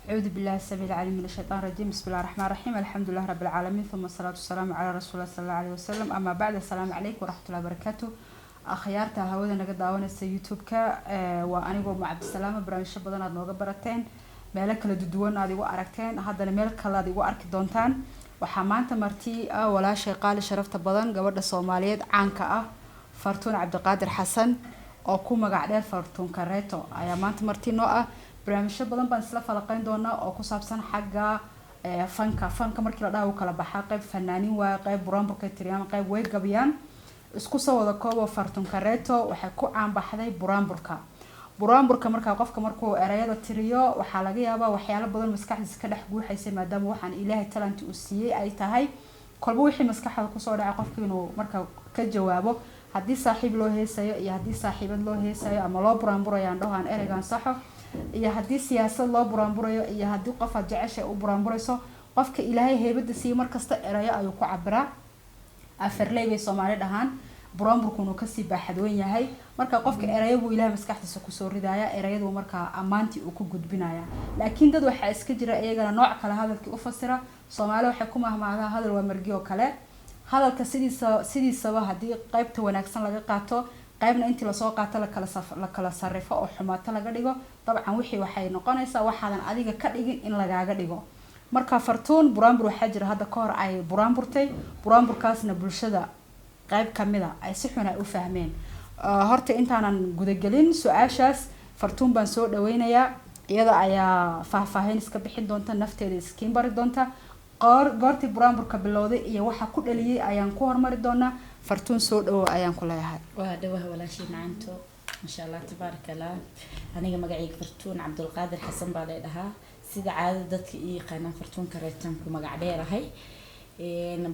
أعوذ بالله السميع العليم من الشيطان الرجيم بسم الله الرحمن الرحيم الحمد لله رب العالمين ثم الصلاة والسلام على رسول الله صلى الله عليه وسلم أما بعد السلام عليكم ورحمة الله وبركاته أخيارتا هودا نقد داوانيسا يوتيوبكا وأنيقو مع عبد السلام برامج بدن aad nooga barateen meelo kala duwan aad igu aragteen haddana meel kale aad igu arki doontaan waxaa maanta marti walaashay qaali sharafta badan gabadha Soomaaliyeed caanka ah Fartuun Cabdiqaadir Xasan oo ku magac dheer Fartuun Kareeto ayaa maanta marti noo ah barnaamijyo badan baan isla falaqayn doonaa oo ku saabsan xagga fanka markii la dhaho kala baxaa qayb fanaaniin waa qayb buraanburka tiriyaan qayb way gabiyaan isku soo wada koobo Fartuun Kareeto waxay ku caan baxday buraanburka marka qofka markuu erayada tiriyo waxa laga yaabaa waxyaalo badan maskaxdiisa ka dhex guuxaysa maadaama waxaan Ilaahay talent u siiyay ay tahay kolba wixii maskaxda ku soo dhacay qofka inuu marka ka jawaabo haddii saaxiib loo heesayo iyo haddii saaxiibad loo heesayo ama loo buraanburayaan dhahaan eraygan saxo iyo haddii siyaasad loo buraanburayo iyo haddii qof aad jeceshay u buraanburayso qofka Ilaahay heybada siiyo markasta erayo ayuu ku cabiraa afarley bay Soomaali dhahaan buraanburkuna ka sii baaxadweyn yahay marka qofka erayo buu Ilaahay maskaxdiisa ku soo ridaya erayadu marka amaanti uu ku gudbinaya laakiin dad waxa iska jira iyagana nooc kale hadalkii u fasira Soomaali waxay ku mahmaahdaa hadal waa margiyo kale hadalka sidiisaba haddii qaybta wanaagsan laga qaato qaybna intii la soo qaato la kala sarrifo oo xumaata laga dhigo dabcan wixii waxay noqonaysaa waxaadan adiga ka dhigin in lagaaga dhigo marka Fartuun buraanbur waxa jira hadda ka hor ay buraanburtay buraanburkaasna bulshada qayb kamida ay si xun u fahmeen horta intaanan gudagelin su'aashaas Fartuun baan soo dhaweynayaa iyada ayaa faahfaahin iska bixin doonta nafteeda iskiin bari doonta goorti buraanburka bilowday iyo waxa ku dhaliyay ayaan ku hormari doonaa Fartuun soo dhawo ayaan ku leeyahay waa dhawaha walaashii macanto insha Allah tabarakallah aniga magacayga Fartuun Cabdiqaadir Xasan baa leedahay sida caado dadka ii qanaan Fartuun Kareetan ku magac dheerahay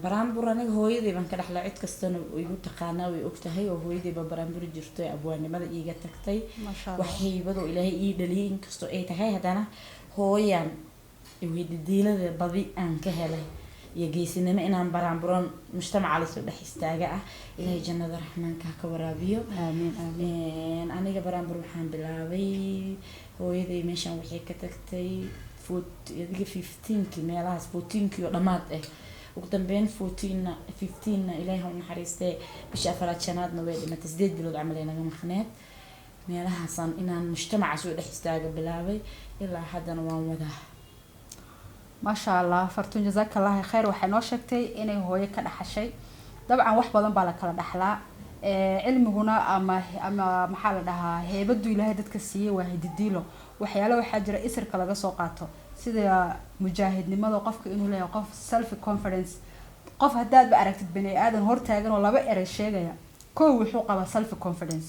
buraanbur aniga hooyaday baan ka dhaxlay cid kastana igu taqaanaa way ogtahay oo hooyaday baa buraanbur jirtay abwaanimada iiga tagtay waxaybado Ilaahay ii dhaliyay inkastoo ay tahay hadana hooyan diilada badi aan ka helay iyo geesinimo inaan buraanburan mujtamaca la soo dhex istaaga ah Ilaahay jannada raxmaanka ka waraabiyo amiin aniga buraanbur waxaan bilaabay hooyaday meeshan waxay ka tagtay 15 meelahaas 14 iyo dhamaad ugu dambeyn 15 Ilaahay ha naxariistay bisha afraad shanaadna way dhimatay 8 bilood camal ay naga maqneed meelahaasan inaan mujtamaca soo dhex istaaga bilaabay ilaa haddana waan wadaa ما شاء الله Fartuun جزاك الله خير waxay noo sheegtay inay hooyo ka dhaxashay dabcan wax badan baa la kala dhaxlaa cilmiguna ama maxaa la dhahaa heebadu Ilaahay dadka siiyay waa hididiilo waxyaalo waxa jira isirka laga soo qaato sida mujaahidnimada qofka inuu leeyahay qof self confidence qof hadaad ba aragtid bani aadan hortaagan oo laba eray sheegaya koow wuxuu qabaa self confidence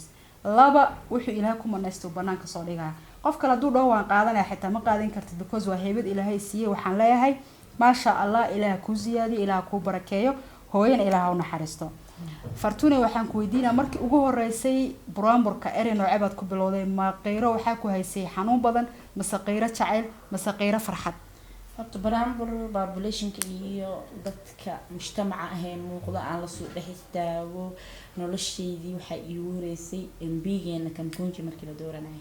laba wuxuu Ilaahay ku manaysto banaanka soo dhigaa qof kala duu dhaw waan qaadanay xitaa ma qaadan kartid because waa heebad Ilaahay siiyay waxaan leeyahay ma sha Allah Ilaahay ku ziyaadiyo Ilaahay ku barakeeyo hooyana Ilaahay u naxariisto Fartuun waxaan ku weydiinaa markii ugu horeysay buraanburka eray nooceed ku bilowday ma qeyro waxa ku haysay xanuun badan mise qeyro jacayl mise qeyro farxad horta buraanbur populationka iyo dadka mujtamaca ah ee muuqda aan la soo dhex istaago nolosheedii waxa ii wareysay MB-geena kamkoonji markii la dooranay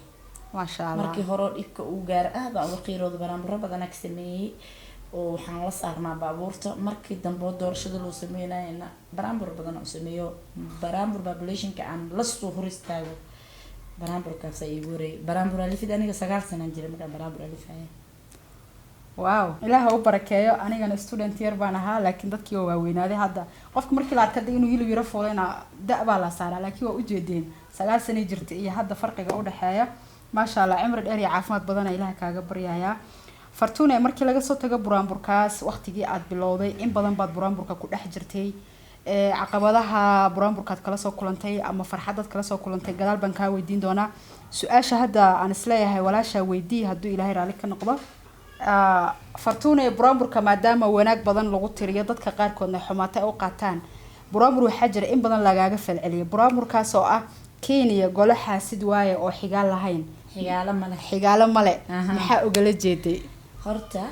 ما شاء الله markii hore dhibka uu gaar aad aan waqtiirooda buraanbur badan ka sameeyay oo waxaan la saarnaa baabuurta markii dambe doorashada loo sameeyayna buraanbur badan oo sameeyo buraanbur populationka aan la soo hor istaago buraanburkaas ay wareey buraanbur alifid aniga 9 sano jiray markaan buraanbur alifay واو Ilaahay u barakeeyo anigana student yar baan ahaa laakiin dadkii waa weynaaday hadda qofka markii la arkay inuu hilib yar foolena da'ba la saaraa laakiin waa u jeedeen 9 sano jirtay iyo hadda farqiga u dhaxeeya ما شاء الله عمر dheer iyo caafimaad badan Ilaahay kaaga baryaaya Fartuun markii laga soo tago buraanburkaas waqtigii aad bilowday in badan baad buraanburka ku dhex jirtay caqabadaha buraanburkaad kala soo kulantay ama farxadad kala soo kulantay gadaal baan ka weydiin doonaa su'aasha hadda aan isleeyahay walaasha weydii haduu Ilaahay raali ka noqdo Fartuun buraanburka maadaama wanaag badan lagu tiriyo dadka qaar koodna xumaatay u qaataan buraanbur waxa jira in badan lagaaga falceliyo buraanburkaas oo ah Kenya golo xaasid waaye oo xigaalo male maxaa ogala jeeday horta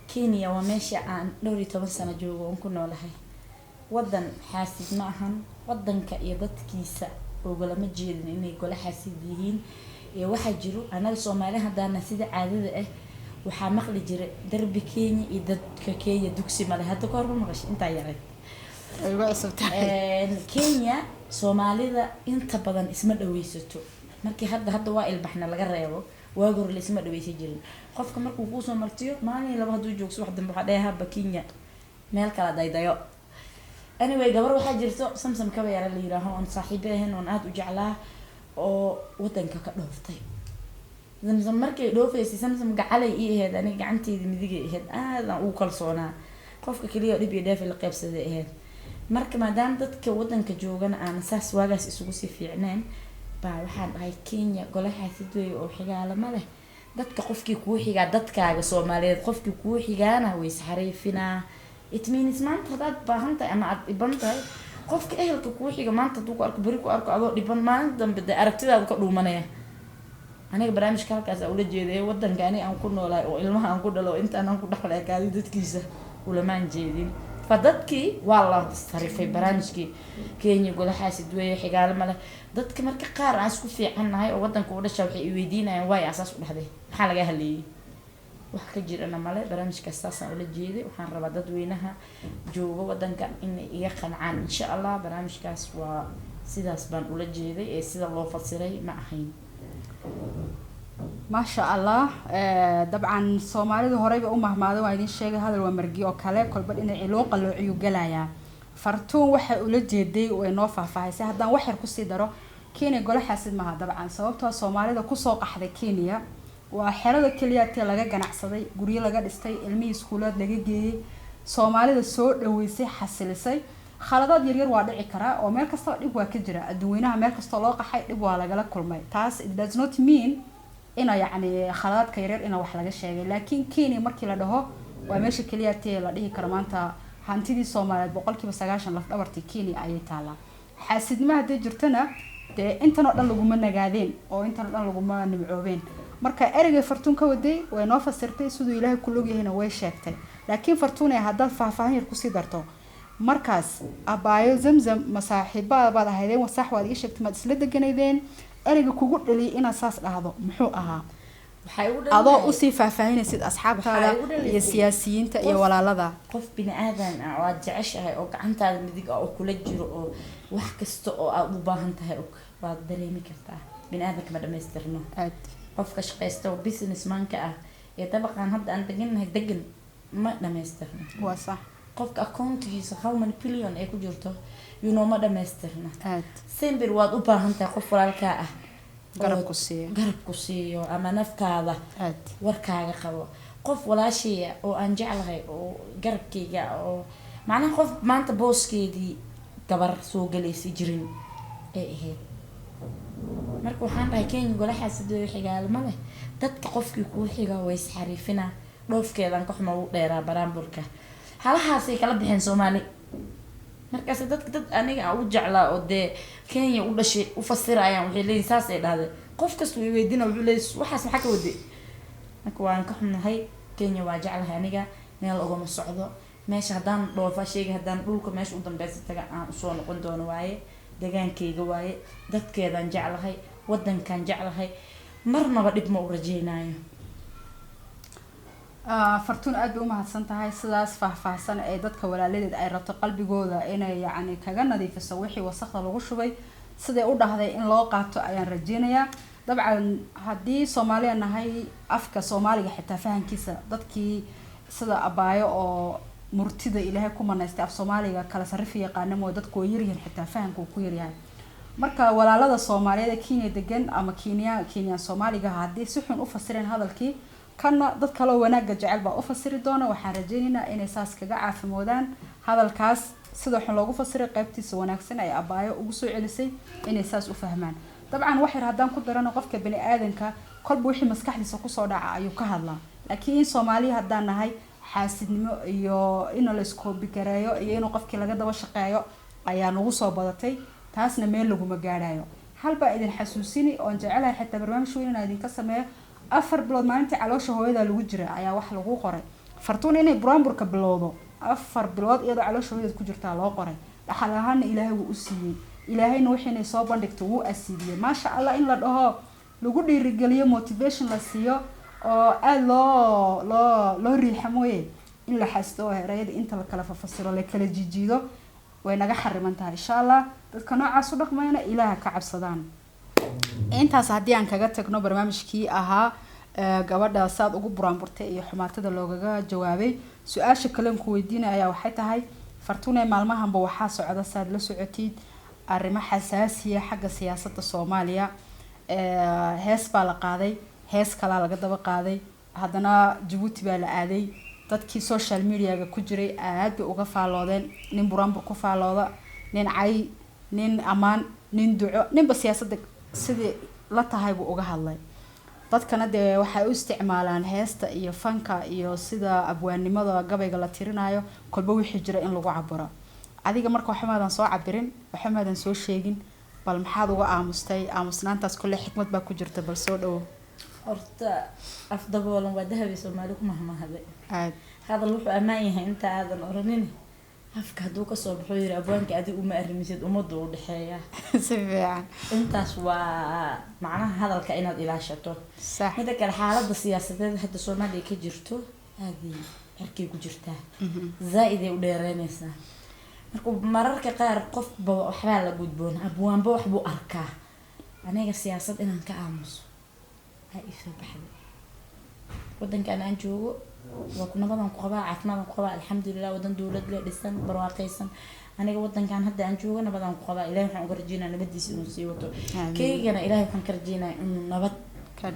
Kenya waa meesha aan 12 sano joogo oo ku noolahay wadan xaasid ma ahan wadanka iyo dadkiisa ogala ma jeedin inay golo xaasid yihiin iyo waxa jiro anaga Soomaaliya hadana sida caadada ah waxaa maqli jiray darbi Kenya iyo dadka Kenya dugsi male hadda ka hor ma maqashay inta yaray ay uga cusubtahay Kenya Soomaalida inta badan isma dhaweysato markii hadda waa ilbaxna laga reebo waag hore isma dhaweysan jirin qofka markuu ku soo martiyo maalin laba haduu joogso wax dambe waxa dheeha Kenya meel kala daydayo anyway gabar waxaa jirto samsam ka yara la yiraaho on saaxiibeen on aad u jeclaa oo wadanka ka dhooftay samsam markay dhoofaysay samsam gacalay ii ahayd aniga gacanteedii midig ahayd aad aan u kalsoonaa qofka kaliya dhib iyo dheef la qaybsaday ahayd marka maadaama dadka wadanka joogana aan saas waagaas isugu sii fiicneen baa waxaan dhahay Kenya golaha sidoo oo xigaala ma leh dadka qofkii ku xigaa dadkaaga Soomaaliyeed qofkii ku xigaana way saxariifinaa it means maanta hadaad baahan tahay ama aad dhiban tahay qofka ehelka ku xiga maanta haduu ku arko bari ku arko adoo dhiban maalin dambe aragtidaada ka dhuumanaya aniga barnaamijka halkaas ula jeeday wadankaani aan ku noolaay oo ilmaha aan ku dhalo intaan aan ku dhaxlay kaadi dadkiisa ulamaan jeedin fadadkii waa la sarifay barnaamijkii Kenya golaha sidoo xigaal ma leh dadka marka qaar aan isku fiicanahay oo wadanka u dhashay waxay weydiinayaan way asaas u dhaxday maxaa laga hadlayay wax ka jirana male barnaamijka saasaan ula jeeday waxaan rabaa dadweynaha jooga wadanka inay iga qancaan insha Allah barnaamijkaas waa sidaas baan ula jeeday ee sida loo fasiray ma ahayn ما شاء الله طبعا Soomaalidu horeyba u mahmaado waa idin sheegay hadal waa margi oo kale kolba in ciilooqa loo ciyu galaya fartuun waxa ula jeeday oo inoo faahfaahisay haddaan wax yar ku sii daro Kenya golaxaasid maaha dabcan sababtoo Soomaalida ku soo qaxday Kenya waa xerada kaliya ee laga ganacsaday guriyo laga dhistay ilmi iskuulad laga geeyay Soomaalida soo dhaweysay xasilisay khaladaad yar waa dhici kara oo meel kasta dhib waa ka jira adduunyada meel kasta loo qaxay dhib waa laga kulmay taas it does not mean ina yani khaladaadka yar ina wax laga sheegay laakiin Kenya markii la dhaho waa meesha kaliya ee la dhihi karo maanta hantidii Soomaaliyeed 90% laf dhabartii Kenya ayay taala xaasidnimo hadii jirtana de intan oo dhan lagu ma nagaadeen oo intan oo dhan lagu ma nimcoobeen marka ereyga fartuun ka waday way noo fasirtay sidoo Ilaahay ku log yahayna way sheegtay laakiin fartuun ay hadal faahfaahin yar ku sii darto markaas abaayo zamzam masaaxiibada baad ahaydeen wasax waad ii sheegtay maad isla deganaydeen ereyga kugu dhali ina saas dhahdo muxuu ahaa waxay u dhalay adoo u sii faahfaahinaysid asxaabtaada iyo siyaasiyiinta iyo walaalada qof bini aadan ah oo jeceshahay oo gacantaada midig ah oo kula jiro oo wax kasta oo aad u baahan tahay oo baad dareemi kartaa bini aadanka ma dhameystirno aad qofka shaqeysta oo businessman ka ah ee dabaqan hadda aan deganahay degan ma dhameystirno waa sax qofka account-giisa how many billion ay ku jirto you know ma dhameystirna aad simbil waad u baahan tahay qof walaalka ah garab ku siiyo ama naftaada aad warkaaga qabo qof walaashiya oo aan jeclahay oo garabkayga oo macnaha qof maanta booskeedii gabar soo galeysay jirin ee ahayd marka waxaan dhahay Kenya golaha sidoo xigaal ma leh dadka qofkii ku xiga way isxariifina dhoofkeedan ka xumo u dheeraa baraamburka halahaasay kala bixin Soomaali markaas dad aniga u jeclaa oo de Kenya u dhashay u fasirayaan waxay leeyihiin saas ay dhahday qof kasta way weydiina wuxuu leeyahay waxaas maxaa ka waday marka waan ka xunahay Kenya waa jeclahay aniga meel uga ma socdo meesha hadaan dhoofa sheegay hadaan dhulka meesha u dambeysay taga aan u soo noqon doono waaye degaankayga waaye dadkeedan jeclahay wadankan jeclahay marnaba dhib ma u rajeenaayo fartuun aad bay u mahadsan tahay sidaas faahfaahsan ee dadka walaaladeed ay rabto qalbigooda inay yani kaga nadiifiso wixii wasaqda lagu shubay siday u dhahday in loo qaato ayaan rajeynayaa dabcan haddii Soomaaliya nahay afka Soomaaliga xitaa fahankiisa dadkii sida abaayo oo murtida Ilaahay ku manaystay af Soomaaliga kala sarif yaqaan oo dadku way yaryihiin xitaa fahanku ku yaryahay marka walaalada Soomaaliyeed Kenya degan ama Kenya Soomaaliga haddii si xun u fasireen hadalkii kana dad kale wanaaga jecel baa u fasiri doona waxaan rajeynaynaa inay saas kaga caafimaadaan hadalkaas sida xun loogu fasiray qaybtiisa wanaagsan ay abaayo ugu soo celisay inay saas u fahmaan dabcan wax yar hadaan ku darano qofka bini aadanka kolba wixii maskaxdiisa ku soo dhaca ayuu ka hadlaa laakiin Soomaaliya hadaan nahay xaasidnimo iyo in la isku bikareeyo iyo in qofkii laga daba shaqeeyo ayaa nagu soo badatay taasna meel lagu ma gaarayo halba idin xasuusini oo jecelahay xitaa barnaamij weyn inaan idin ka sameeyo 4 bilood maalintii caloosha hooyada lagu jira ayaa wax lagu qoray fartuun inay buraanburka bilowdo 4 bilood iyadoo caloosha hooyada ku jirta loo qoray dhaxal ahaan Ilaahay wuu u siiyay ilaahayna wixii soo bandhigto wuu asiibiyay ma sha Allah in la dhaho lagu dhiirigeliyo motivation la siiyo oo aada loo riixa mooye in la xasto oo erayada inta la kala fafasiro la kala jijiido way naga xariman tahay insha allah. dadka noocaas u dhaqmayna ilaaha ka cabsadaan. intaas haddii aan kaga tagno barnaamijkii ahaa gabadha saad ugu buraanburtay iyo xumaatada loogaga jawaabay, su-aasha kalen ku weydiinaya ayaa waxay tahay Fartuune, maalmahanba waxaa socda saad la socotid arrimo xasaasiya xagga siyaasadda Soomaaliya. hees baa la qaaday, hees kalaa laga daba qaaday, haddana Djibouti baa la aaday. dadkii social media-ga ku jiray aad bay uga faaloodeen, nin buraanbur ku faalooda, nin cay, nin amaan, nin duco, ninba siyaasadda sidii la tahay buu uga hadlay. dadkana dee waxay u isticmaalaan heesta iyo fanka iyo sida abwaannimada gabayga la tirinayo kolba wixii jira in lagu cabiro. adiga marka waxmaadan soo cabirin, waxmaadan soo sheegin, bal maxaad uga aamustay? aamusnaantaas kulle xikmad baa ku jirta, bal soo dhawo. horta afdaboolan waa dahabi Soomaali ku mahmahday aad hadal wuxuu ammaan yahay inta aadan oranin afka hadduu kasoo baxo yiri abwaanka adiga uma arrimisid ummadda u dhexeeya si fiican. intaas waa macnaha hadalka inaad ilaashato. sax. mida kale xaaladda siyaasadeed hadda Soomaaliya ka jirto aadii arkay ku jirtaa zaaid ay u dheereynaysaa. marka mararka qaar qofba waxbaa la gudboon, abwaanba waxbuu arkaa. aniga siyaasad inaan ka aamuso ay isoo baxday. wadankan aan joogo waa ku nabadan ku qabaa, caafimaadaan ku qabaa, alxamdulilah. wadan dowlad leh dhisan barwaaqaysan. aniga wadankan hadda aan joogo nabadaan ku qabaa. ilaahay waxaan uga rajeynayaa nabadiisa inuu sii wato. keygana ilaahay waxaan ka rajeynayaa inuu nabad ka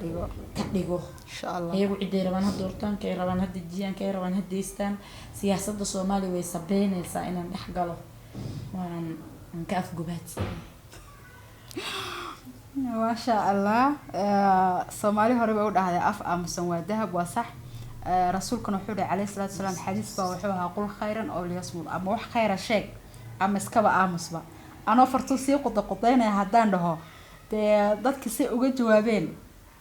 dhigo insha allah. iyagu ciday rabaan ha doortaan, kay rabaan ha dejiyaan, kay rabaan ha deystaan. siyaasadda Soomaaliya way sabeynaysaa inaan dhex galo, waan ka afgubaadsanay. maasha allah. Soomaali hore bay u dhahday af aamusan waa dahab, waa sax. rasuulkuna wuxuu dhahay calayhi salaatu wasalaam xadiis baa wuxuu ahaa qul khayran oo liyasmud, ama wax khayra sheeg ama iskaba aamusba. anoo Fartuun sii qudaqudaynaya haddaan dhaho dee dadka si uga jawaabeen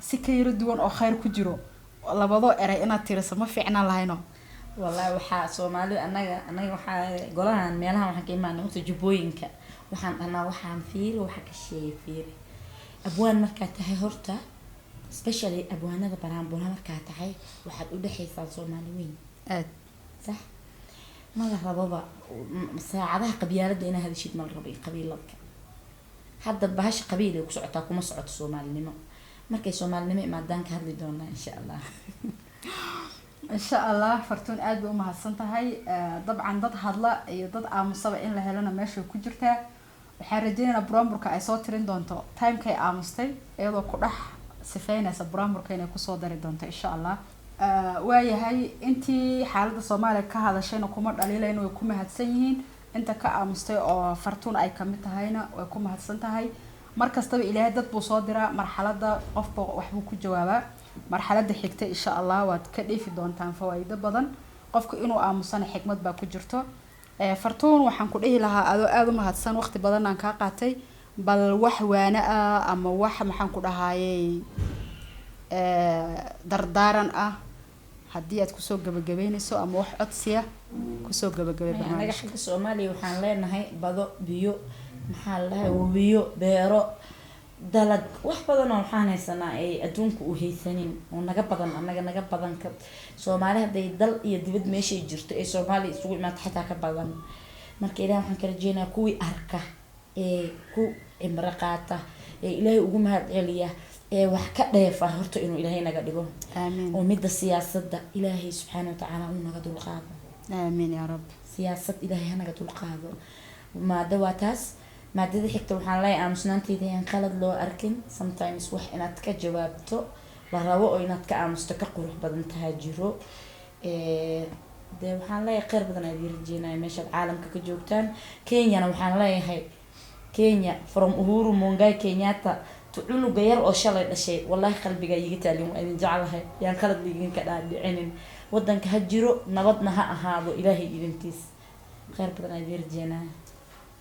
si ka yara duwan oo khayr ku jiro labadoo eray inaad tiriso ma fiicnaan lahayno. wallahi waxaa Soomaali anaga waxaa golahan meelahan waxaan ka imaanay horta jubbooyinka waxaan dhahnaa waxaan fiiri waxa ka sheegay fiiri. abwaan markaa tahay horta especially abwaanada baraanbura markaa tahay waxaad u dhaxaysaa Soomaali weyn aad sax. mala rababa saacadaha qabyaaladda inaad hadishid mal rabay qabiiladka. hadda bahasha qabiil ay ku socotaa kuma socoto Soomaalinimo. markay Soomaalinimo imaadaan ka hadli doonaa insha allah. insha allah. Fartuun aad bay u mahadsan tahay. dabcan dad hadla iyo dad aamusaba in la helana meesha ku jirtaa. waxaan rajeynaynaa buraanburka ay soo tirin doonto timekay aamustay iyadoo ku dhex sifeynaysa buraanburka inay kusoo dari doonto insha allah. waayahay intii xaaladda Soomaaliya ka hadashayna kuma dhaliilayna way ku mahadsan yihiin. inta ka aamustay oo Fartuun ay kamid tahayna way ku mahadsan tahay. markastaba ilaahay dad buu soo diraa, marxaladda qofba waxbuu ku jawaabaa. marxaladda xigta insha allah waad ka dheefi doontaan fawaa'ido badan. qofku inuu aamusana xikmad baa ku jirto. Fartuun waxaan ku dhihi lahaa adoo aad u mahadsan, waqti badan aan kaa qaatay, bal wax waana ah ama wax maxaan ku dhahaayay dardaaran ah haddii aad kusoo gabagabeynayso ama wax codsiya kusoo gabagabay barnaamijka. anaga xagga Soomaaliya waxaan leenahay bado, biyo, maxaa la dhahay wabiyo, beero, dalag, wax badan oo waxaan haysanaa ay adduunka u haysanin oo naga badan ka Soomaali hadday dal iyo dibad meeshay jirto ee Soomaaliya isugu imaad xitaa ka badan. marka ilaahay waxaan ka rajeynayaa kuwii arka ee ku cimro qaata ee ilaahay ugu mahad celiya ee wax ka dheefa horta inuu ilaahay naga dhigo. amiin. oo midda siyaasadda ilaahay subxaanahu wa ta'aala uu naga dulqaado. amiin ya rab. siyaasad ilaahay naga dulqaado. maada waa taas. maadada xigta waxaan leeyahay aamusnaantayda aan qalad loo arkin. sometimes wax inaad ka jawaabto la rabo oo inaad ka aamusto ka qurux badan tahay jiro. dee waxaan leeyahay khayr badan aad rajeynayaa meeshaad caalamka ka joogtaan. kenyana waxaan leeyahay Kenya from Uhuru Muigai Kenyatta to cunuga yar oo shalay dhashay wallahi qalbiga iga taalin waa idin jecelahay yaan qalad ligin ka dhaadhicinin. wadanka ha jiro nabadna ha ahaado ilaahay idintiis. khayr badan aad rajeynayaa.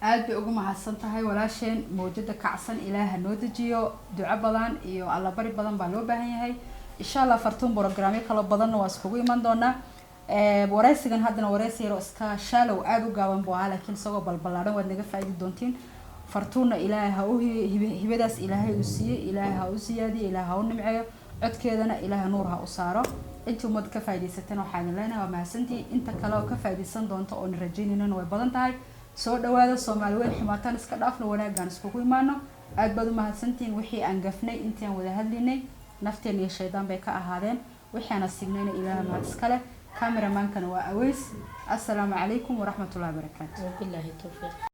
aad bay ugu mahadsan tahay walaasheen. mawjada kacsan ilaaha noo dejiyo. duco badan iyo alla bari badan baa loo baahan yahay insha allah. Fartuun programyo kala badanna waa iskugu iman doonaa. wareysigan haddana wareysi yar oo iska shallow aad u gaaban buu ahaa, laakiin isagoo balbalaaran waad naga faa'iidi doontiin. Fartuunna ilaahay ha u hibadaas ilaahay u siiyey, ilaahay ha u siyaadiyo, ilaahay ha u nimceeyo. codkeedana ilaahay nuur ha u saaro intii umad ka faa'iideysatana waxaan leenahay waa mahadsantii inta kale oo ka faa'iideysan doonto oo rajaynayna way badan tahay soo dhawaada Soomaali weyn ximaataan iska dhaafno wanaagan iskugu imaano aad baad u mahadsantiin wixii aan gafnay intii aan wada hadlinay nafteen iyo shaydaan bay ka ahaadeen wixii aan signayna ilaahay ma iskale cameraman-kana waa Aweys assalaamu calaykum wa rahmatullahi wa barakaatuh billahi tawfiiq